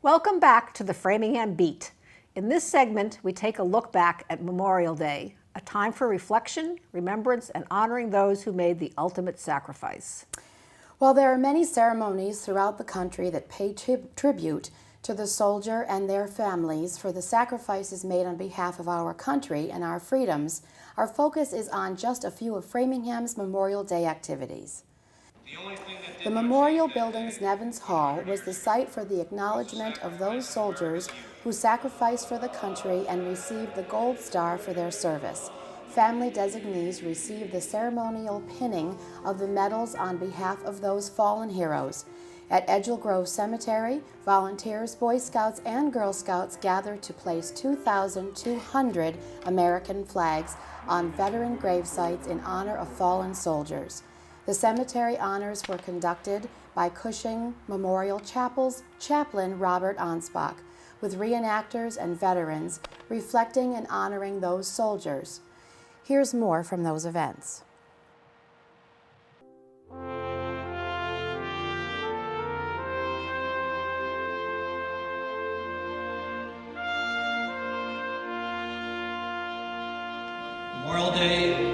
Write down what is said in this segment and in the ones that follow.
Welcome back to the Framingham Beat. In this segment, we take a look back at Memorial Day, a time for reflection, remembrance, and honoring those who made the ultimate sacrifice. While there are many ceremonies throughout the country that pay tribute to the soldier and their families for the sacrifices made on behalf of our country and our freedoms, our focus is on just a few of Framingham's Memorial Day activities. The Memorial Building's NEVINS Hall was the site for the acknowledgement of those soldiers who sacrificed for the country and received the Gold Star for their service. Family designees received the ceremonial pinning of the medals on behalf of those fallen heroes. At EDGELL Grove Cemetery, volunteers, Boy Scouts, and Girl Scouts gathered to place 2,200 American flags on veteran grave sites in honor of fallen soldiers. The cemetery honors were conducted by Cushing Memorial Chapel's chaplain Robert ANSPACH, with reenactors and veterans reflecting and honoring those soldiers. Here's more from those events. Memorial Day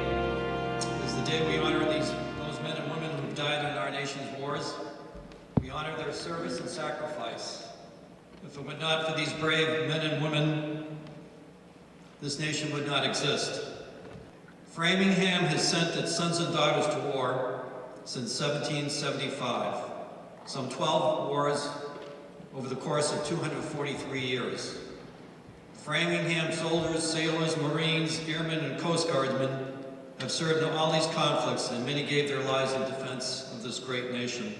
is the day we honor those men and women who died in our nation's wars. We honor their service and sacrifice. If it were not for these brave men and women, this nation would not exist. Framingham has sent its sons and daughters to war since 1775, some 12 wars over the course of 243 years. Framingham soldiers, sailors, Marines, airmen, and Coast Guardsmen have served in all these conflicts, and many gave their lives in defense of this great nation.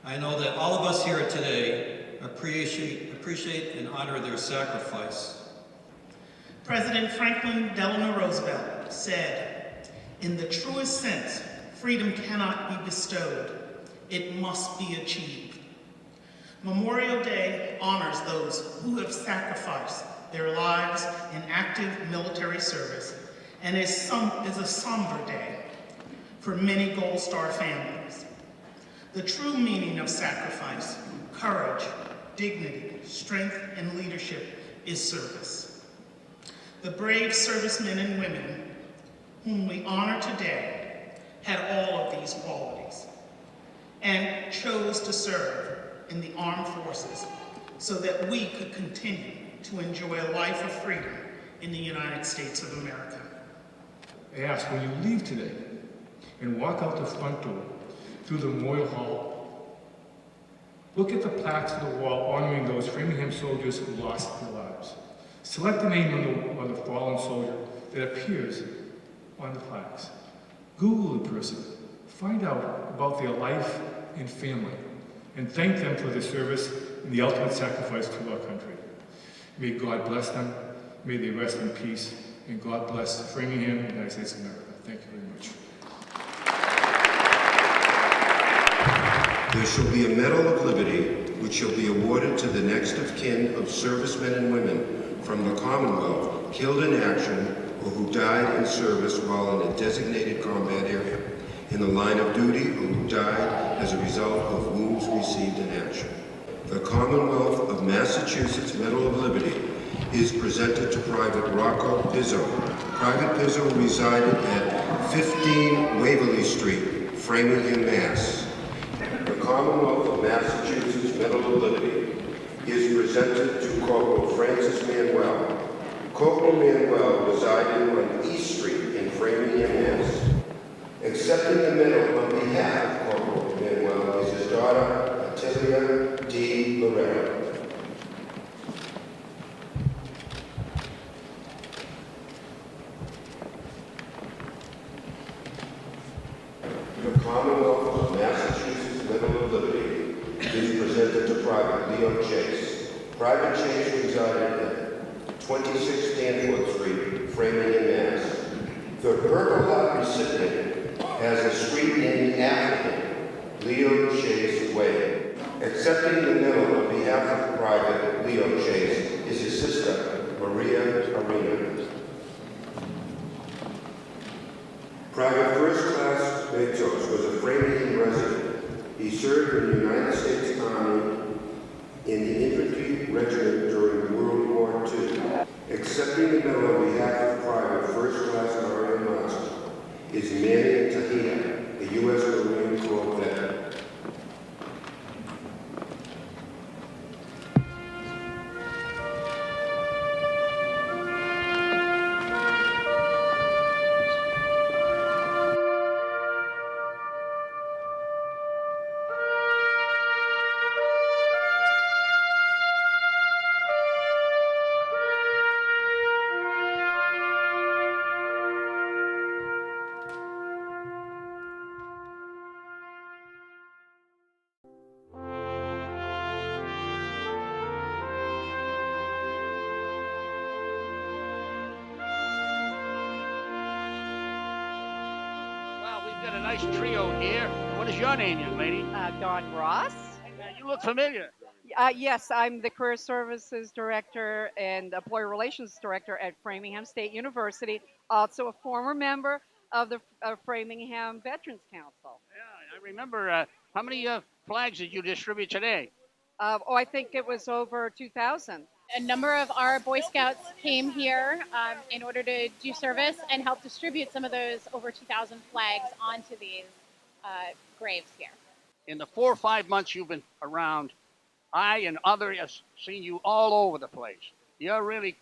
I know that all of us here today appreciate and honor their sacrifice. President Franklin Delano Roosevelt said, "In the truest sense, freedom cannot be bestowed, it must be achieved." Memorial Day honors those who have sacrificed their lives in active military service and is a somber day for many Gold Star families. The true meaning of sacrifice, courage, dignity, strength, and leadership is service. The brave servicemen and women whom we honor today had all of these qualities and chose to serve in the armed forces so that we could continue to enjoy a life of freedom in the United States of America. I ask, when you leave today and walk out the front door through the Memorial Hall, look at the plaques on the wall honoring those Framingham soldiers who lost their lives. Select the name on the fallen soldier that appears on the plaques. Google the person, find out about their life and family, and thank them for their service and the ultimate sacrifice to our country. May God bless them, may they rest in peace, and God bless Framingham and the United States of America. Thank you very much. There shall be a Medal of Liberty, which shall be awarded to the next of kin of servicemen and women from the Commonwealth killed in action or who died in service while in a designated combat area, in the line of duty, or who died as a result of wounds received in action. The Commonwealth of Massachusetts Medal of Liberty is presented to Private Rocco Pizzo. Private Pizzo resided at 15 Waverly Street, Framingham, Mass. The Commonwealth of Massachusetts Medal of Liberty is presented to Corporal Francis Manuel. Corporal Manuel resided on East Street in Framingham, Mass. Accepting the medal on behalf of Corporal Manuel is his daughter, Attilia D. Loretta. The Commonwealth of Massachusetts Medal of Liberty is presented to Private Leo Chase. Private Chase resided at 26 Danforth Street, Framingham, Mass. The Purple Heart recipient has a street named after him, Leo Chase Way. Accepting the medal on behalf of Private Leo Chase is his sister, Maria Arena. Private First Class Bezos was a Framingham resident. He served in the United States Army in the infantry Regiment during World War II. Accepting the medal on behalf of Private First Class Marion Master is Manny Tahita, a U.S. Marine Corps veteran. Well, we've got a nice trio here. What is your name, young lady? Dawn Ross. You look familiar. Yes, I'm the Career Services Director and Employee Relations Director at Framingham State University, also a former member of the Framingham Veterans Council. Yeah, I remember. How many flags did you distribute today? I think it was over 2,000. A number of our Boy Scouts came here in order to do service and help distribute some of those over 2,000 flags onto these graves here. In the 4 or 5 months you've been around, I and others have seen you all over the place. You're really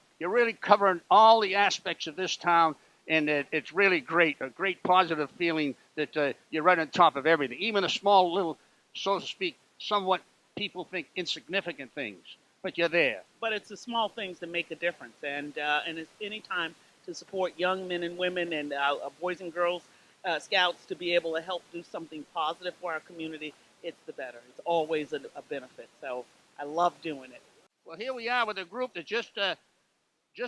covering all the aspects of this town, and it's really great. A great positive feeling that you're right on top of everything, even the small little, so to speak, somewhat people think insignificant things, but you're there. But it's the small things that make a difference, and it's any time to support young men and women and boys and girls Scouts to be able to help do something positive for our community. It's the better. It's always a benefit. So I love doing it. Well, here we are with a group that just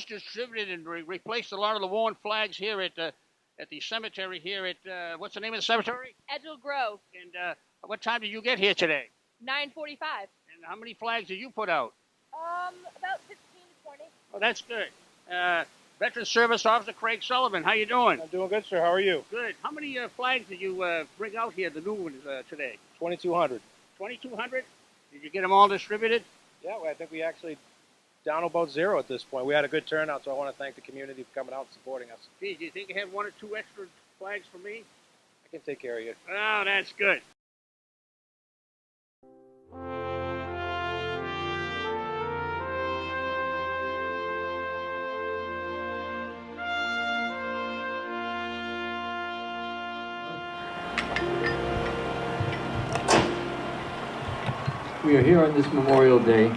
distributed and replaced a lot of the worn flags here at the cemetery here at what's the name of the cemetery? EDGELL Grove. And what time did you get here today? 9:45. And how many flags did you put out? About 15 to 20. Oh, that's good. Veteran Service Officer Craig Sullivan, how you doing? I'm doing good, sir. How are you? Good. How many flags did you bring out here, the new ones today? 2,200. 2,200? Did you get them all distributed? Yeah, well, I think we actually down about zero at this point. We had a good turnout, so I want to thank the community for coming out and supporting us. Gee, do you think you have 1 or 2 extra flags for me? I can take care of you. Oh, that's good. We are here on this Memorial Day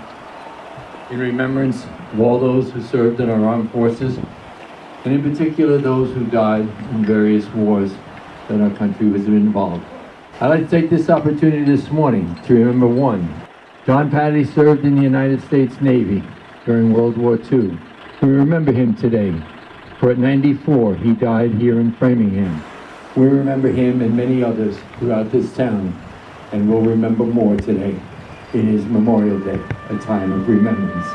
in remembrance of all those who served in our armed forces, and in particular those who died in various wars that our country was involved. I'd like to take this opportunity this morning to remember one. John Patty served in the United States Navy during World War II. We remember him today, for at 94 he died here in Framingham. We remember him and many others throughout this town, and we'll remember more today. It is Memorial Day, a time of remembrance.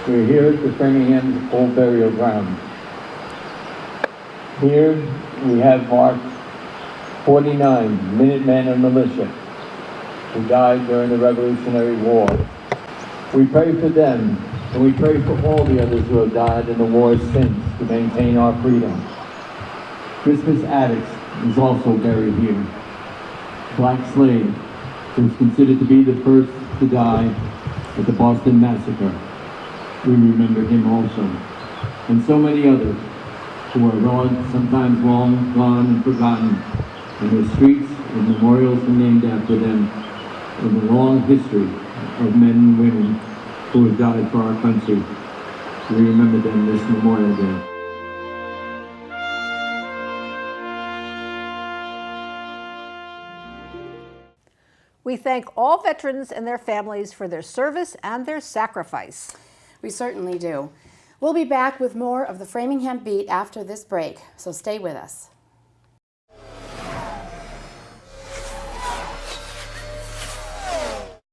We're here at the Framingham Old Burial Ground. Here we have marked 49 Minutemen and militia who died during the Revolutionary War. We pray for them, and we pray for all the others who have died in the wars since to maintain our freedom. Crispus Attucks is also buried here. Black slave, who was considered to be the first to die at the Boston Massacre. We remember him also, and so many others who are gone, sometimes long gone and forgotten, and their streets and memorials are named after them in the long history of men and women who have died for our country. We remember them this Memorial Day. We thank all veterans and their families for their service and their sacrifice. We certainly do. We'll be back with more of the Framingham Beat after this break, so stay with us.